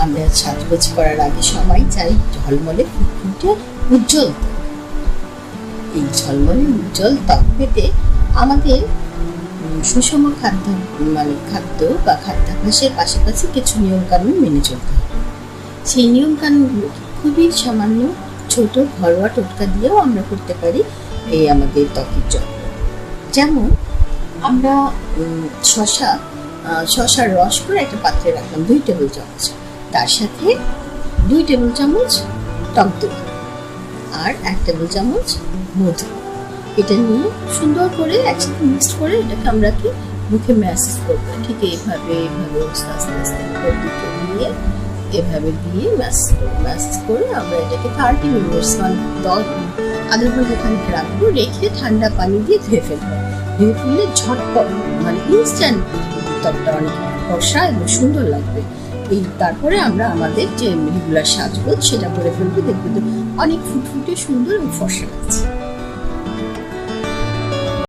আমরা সাজগোজ করার আগে সবাই চাই ঝলমলে ফুটফুটে উজ্জ্বল। এই ঝলমলে উজ্জ্বল ত্বক পেতে আমাদের সুষম খাদ্য বা খাদ্যাভ্যাসের পাশাপাশি কিছু নিয়মকানুন মেনে চলতে হবে। সেই নিয়মকানুনগুলো খুবই সামান্য ছোট ঘরোয়া টোটকা দিয়েও আমরা করতে পারি এই আমাদের ত্বকের যত্ন। যেমন আমরা শশার রস করে একটা পাত্রে রাখলাম 2 টেবিল চামচ, তার সাথে 2 টেবিল চামচ টক দই আর 1 টেবিল চামচ মধু। এটা নিয়ে সুন্দর করে একসাথে মিক্সড করে এটাকে আমরা মুখে ম্যাসাজ করবো। ঠিক এইভাবে আস্তে আস্তে দিয়ে এভাবে দিয়ে ম্যাসাজ করে আমরা এটাকে 30 মিনিটস আধা ঘন্টা খানিক রাখবো, রেখে ঠান্ডা পানি দিয়ে ধুয়ে ফেলবো। ধুয়ে ফেললে ঝটপট ইনস্ট্যান্ট ত্বকটা অনেক ফর্সা এবং সুন্দর লাগবে। তারপরে আমরা আমাদের যে রেগুলার সাজগোজ সেটা করে ফেলবো, দেখবো অনেক ফুটফুটে সুন্দর এবং ফর্সা লাগছে।